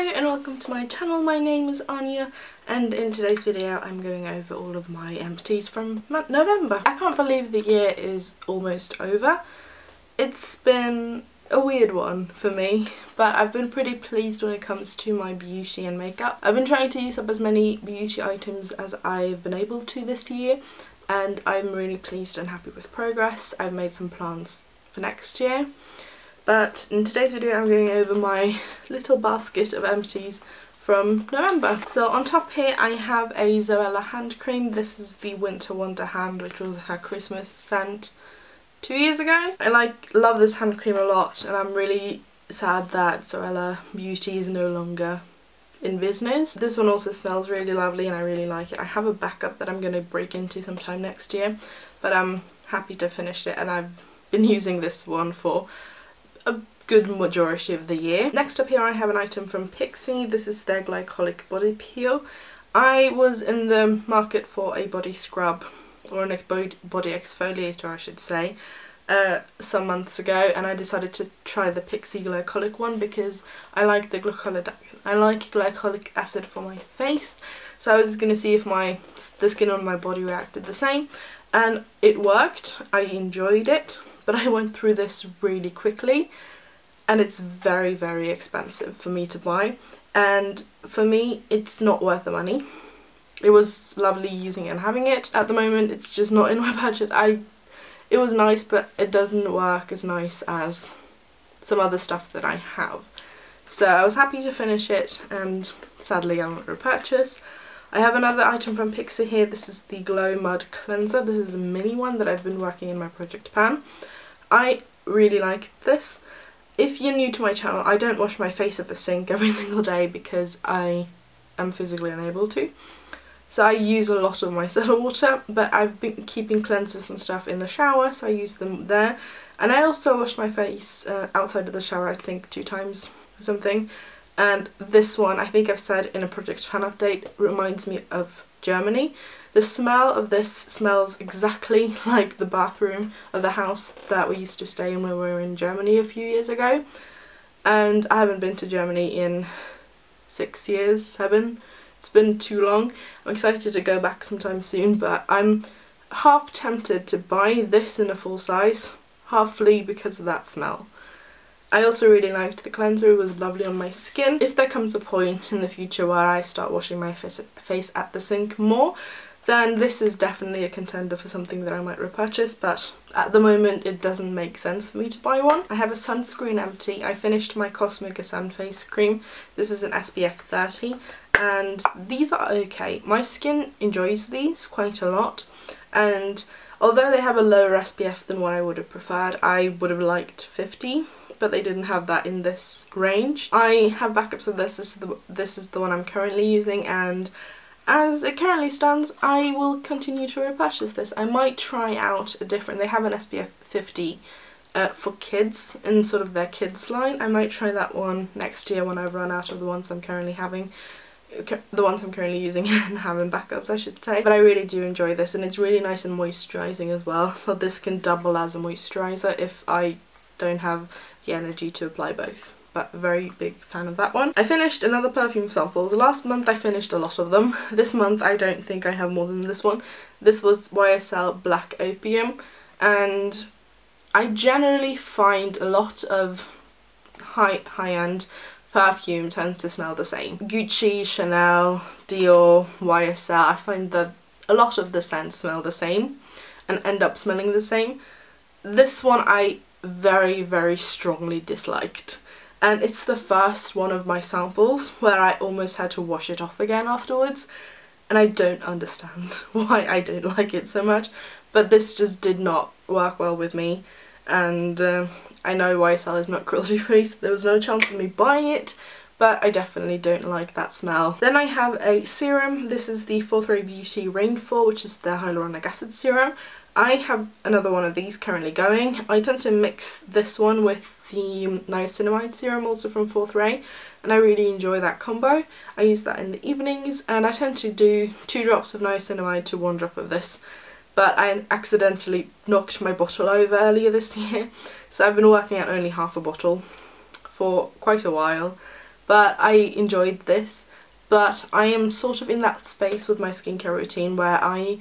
and welcome to my channel. My name is Anya and in today's video I'm going over all of my empties from November. I can't believe the year is almost over. It's been a weird one for me, but I've been pretty pleased when it comes to my beauty and makeup. I've been trying to use up as many beauty items as I've been able to this year, and I'm really pleased and happy with progress. I've made some plans for next year. But in today's video I'm going over my little basket of empties from November. So on top here I have a Zoella hand cream. This is the Winter Wonder Hand, which was her Christmas scent 2 years ago. I love this hand cream a lot, and I'm really sad that Zoella Beauty is no longer in business. This one also smells really lovely and I really like it. I have a backup that I'm going to break into sometime next year, but I'm happy to finish it, and I've been using this one for a good majority of the year. Next up here I have an item from Pixi. This is their glycolic body peel. I was in the market for a body scrub, or a body exfoliator I should say, some months ago, and I decided to try the Pixi glycolic one because I like glycolic acid for my face. So I was going to see if the skin on my body reacted the same, and it worked. I enjoyed it. But I went through this really quickly, and it's very, very expensive for me to buy, and for me it's not worth the money. It was lovely using it and having it. At the moment it's just not in my budget. It was nice, but it doesn't work as nice as some other stuff that I have. So I was happy to finish it, and sadly I won't repurchase. I have another item from Pixi here. This is the Glow Mud Cleanser. This is a mini one that I've been working in my project pan. I really like this. If you're new to my channel, I don't wash my face at the sink every single day because I am physically unable to. So I use a lot of micellar water, but I've been keeping cleansers and stuff in the shower, so I use them there. And I also wash my face outside of the shower, I think 2 times or something. And this one, I think I've said in a project pan update, reminds me of Germany. The smell of this smells exactly like the bathroom of the house that we used to stay in when we were in Germany a few years ago. And I haven't been to Germany in 6 years, 7. It's been too long. I'm excited to go back sometime soon, but I'm half tempted to buy this in a full size, halfly because of that smell. I also really liked the cleanser. It was lovely on my skin. If there comes a point in the future where I start washing my face at the sink more, then this is definitely a contender for something that I might repurchase, but at the moment it doesn't make sense for me to buy one. I have a sunscreen empty. I finished my Cosmica Sun Face Cream. This is an SPF 30, and these are okay. My skin enjoys these quite a lot, and although they have a lower SPF than what I would have preferred, I would have liked 50. But they didn't have that in this range. I have backups of this. This is the one I'm currently using, and as it currently stands, I will continue to repurchase this. I might try out a different. They have an SPF 50 for kids in sort of their kids line. I might try that one next year when I've run out of the ones I'm currently using and having backups, I should say. But I really do enjoy this, and it's really nice and moisturising as well. So this can double as a moisturiser if I don't have the energy to apply both, but very big fan of that one. I finished another perfume samples. Last month I finished a lot of them. This month I don't think I have more than this one. This was YSL Black Opium, and I generally find a lot of high-end perfume tends to smell the same. Gucci, Chanel, Dior, YSL, I find that a lot of the scents smell the same and end up smelling the same. This one I very, very strongly disliked, and it's the first one of my samples where I almost had to wash it off again afterwards, and I don't understand why I don't like it so much, but this just did not work well with me, and I know YSL is not cruelty free, so there was no chance of me buying it, but I definitely don't like that smell. Then I have a serum. This is the 4-3 Beauty Rainfall, which is their hyaluronic acid serum. I have another one of these currently going. I tend to mix this one with the niacinamide serum, also from 4-3, and I really enjoy that combo. I use that in the evenings, and I tend to do 2 drops of niacinamide to 1 drop of this, but I accidentally knocked my bottle over earlier this year, so I've been working at only half a bottle for quite a while. but I enjoyed this. But I am sort of in that space with my skincare routine where I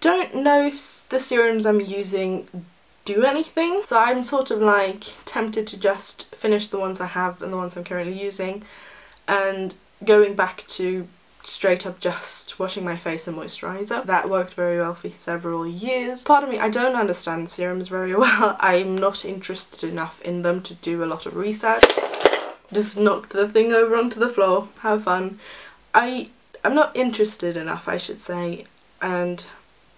don't know if the serums I'm using do anything. So I'm sort of like tempted to just finish the ones I have and the ones I'm currently using, and going back to straight up just washing my face and moisturiser. That worked very well for several years. Pardon me, I don't understand serums very well. I'm not interested enough in them to do a lot of research. Just knocked the thing over onto the floor. Have fun. I'm not interested enough, I should say, and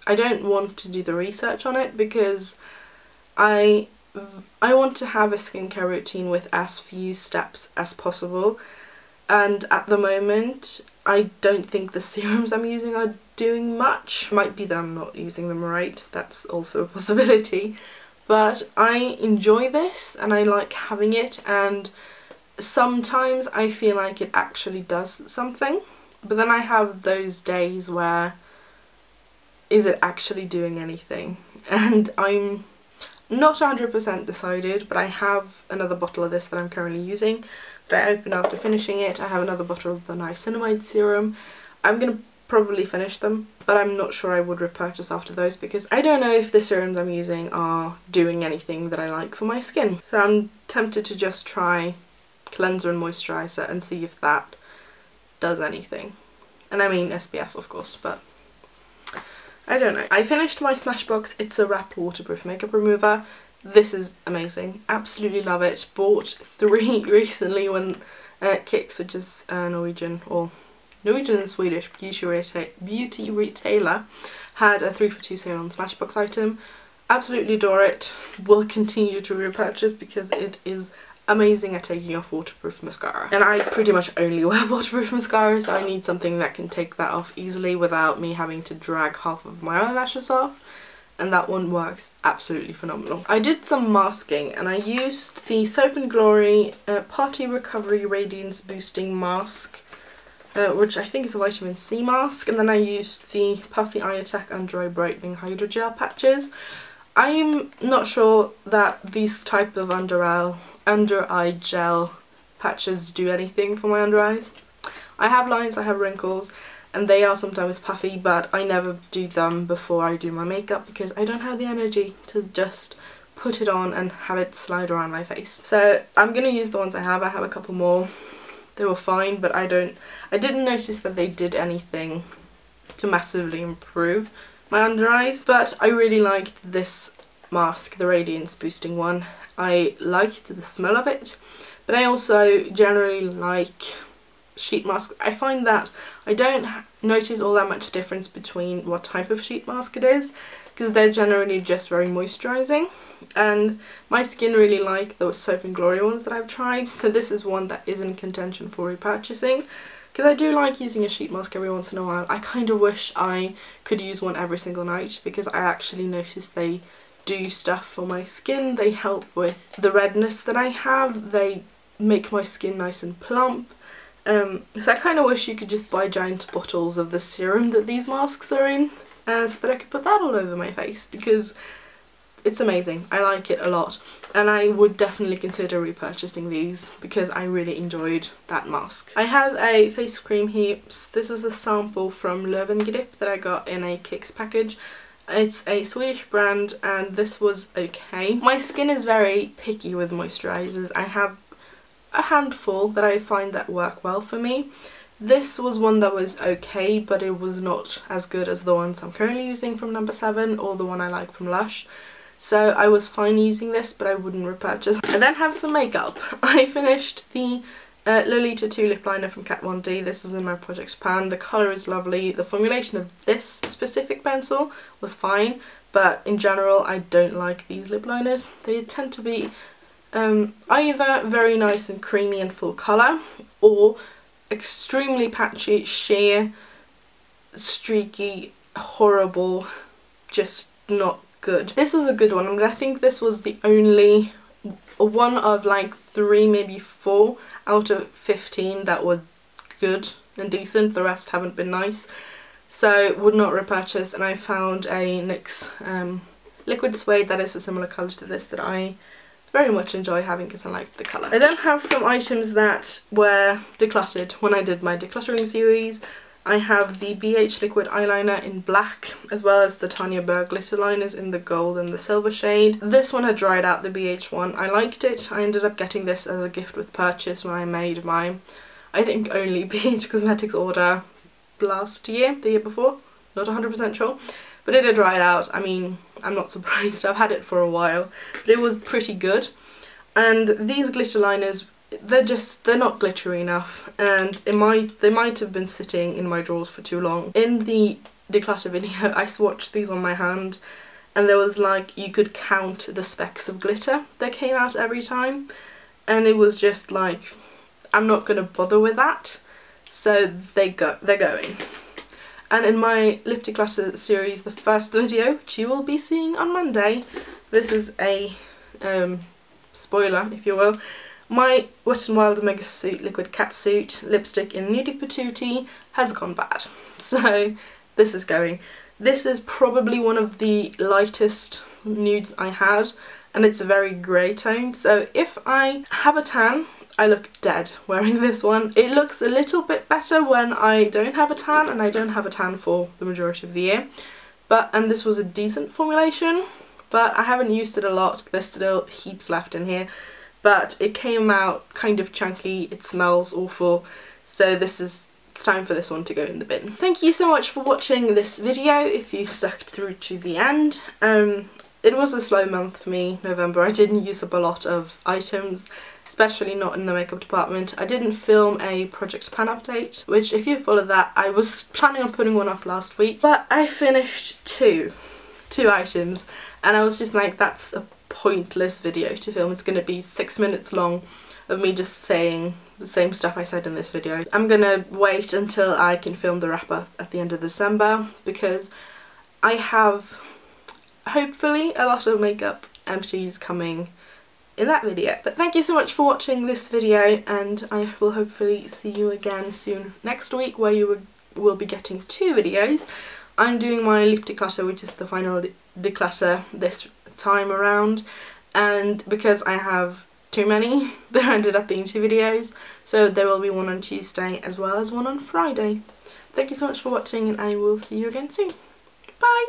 I don't want to do the research on it because I want to have a skincare routine with as few steps as possible, and at the moment I don't think the serums I'm using are doing much. Might be that I'm not using them right, that's also a possibility, but I enjoy this and I like having it, and sometimes I feel like it actually does something, but then I have those days where is it actually doing anything? And I'm not 100% decided, but I have another bottle of this that I'm currently using that I opened after finishing it. I have another bottle of the niacinamide serum. I'm going to probably finish them, but I'm not sure I would repurchase after those because I don't know if the serums I'm using are doing anything that I like for my skin. So I'm tempted to just try cleanser and moisturiser and see if that does anything. And I mean SPF of course, but I don't know. I finished my Smashbox It's a Wrap waterproof makeup remover. This is amazing. Absolutely love it. Bought 3 recently when Kicks, which is Norwegian and Swedish beauty retailer, had a 3 for 2 sale on Smashbox item. Absolutely adore it. Will continue to repurchase because it is amazing at taking off waterproof mascara. And I pretty much only wear waterproof mascara, so I need something that can take that off easily without me having to drag half of my eyelashes off. And that one works absolutely phenomenal. I did some masking and I used the Soap & Glory Party Recovery Radiance Boosting Mask, which I think is a vitamin C mask, and then I used the Puffy Eye Attack Under Eye Brightening Hydrogel patches. I'm not sure that these type of under eye gel patches do anything for my under eyes. I have lines, I have wrinkles, and they are sometimes puffy, but I never do them before I do my makeup because I don't have the energy to just put it on and have it slide around my face. So I'm going to use the ones I have. I have a couple more. They were fine, but I didn't notice that they did anything to massively improve my under eyes. But I really liked this mask, the Radiance Boosting one. I liked the smell of it, but I also generally like sheet masks. I find that I don't notice all that much difference between what type of sheet mask it is because they're generally just very moisturising, and my skin really like those Soap & Glory ones that I've tried, so this is one that is in contention for repurchasing because I do like using a sheet mask every once in a while. I kind of wish I could use one every single night because I actually notice they do stuff for my skin. They help with the redness that I have, they make my skin nice and plump. So I kind of wish you could just buy giant bottles of the serum that these masks are in, so that I could put that all over my face because it's amazing. I like it a lot, and I would definitely consider repurchasing these because I really enjoyed that mask. I have a face cream here. This was a sample from Löwengrip that I got in a Kicks package. It's a Swedish brand and this was okay. My skin is very picky with moisturisers. I have a handful that I find that work well for me. This was one that was okay, but it was not as good as the ones I'm currently using from No. 7 or the one I like from Lush. So I was fine using this, but I wouldn't repurchase. I then have some makeup. I finished the Lolita 2 lip liner from Kat Von D. This is in my projects pan. The colour is lovely. The formulation of this specific pencil was fine, but in general I don't like these lip liners. They tend to be either very nice and creamy and full colour, or extremely patchy, sheer, streaky, horrible, just not good. This was a good one, but I think this was the only one of like 3, maybe 4 out of 15 that was good and decent. The rest haven't been nice, so would not repurchase. And I found a NYX liquid suede that is a similar colour to this that I very much enjoy having because I like the colour. I then have some items that were decluttered when I did my decluttering series. I have the BH liquid eyeliner in black, as well as the Tanya Berg glitter liners in the gold and the silver shade. This one had dried out, the BH one. I liked it. I ended up getting this as a gift with purchase when I made my, I think, only BH Cosmetics order last year, the year before. Not 100% sure. But it had dried out. I mean, I'm not surprised. I've had it for a while. But it was pretty good. And these glitter liners, they're not glittery enough, and they might have been sitting in my drawers for too long. In the declutter video I swatched these on my hand, and there was like, you could count the specks of glitter that came out every time, and it was just like, I'm not gonna bother with that, so they're going. And in my lip declutter series, the first video, which you will be seeing on Monday, this is a spoiler, if you will. My Wet n Wild Omega Suit Liquid Catsuit lipstick in Nudie Patootie has gone bad. So this is going. This is probably one of the lightest nudes I had, and it's a very grey tone. So if I have a tan, I look dead wearing this one. It looks a little bit better when I don't have a tan, and I don't have a tan for the majority of the year. And this was a decent formulation, but I haven't used it a lot. There's still heaps left in here. But it came out kind of chunky, it smells awful, so it's time for this one to go in the bin. Thank you so much for watching this video, if you stuck through to the end. It was a slow month for me, November. I didn't use up a lot of items, especially not in the makeup department. I didn't film a Project Pan update, which if you follow that, I was planning on putting one up last week, but I finished two items, and I was just like, that's a pointless video to film. It's going to be 6 minutes long of me just saying the same stuff I said in this video. I'm gonna wait until I can film the wrap-up at the end of December, because I have hopefully a lot of makeup empties coming in that video. But thank you so much for watching this video, and I will hopefully see you again soon next week, where you will be getting 2 videos. I'm doing my lip declutter, which is the final declutter this time around, and because I have too many, there ended up being 2 videos, so there will be one on Tuesday as well as one on Friday. Thank you so much for watching, and I will see you again soon. Bye!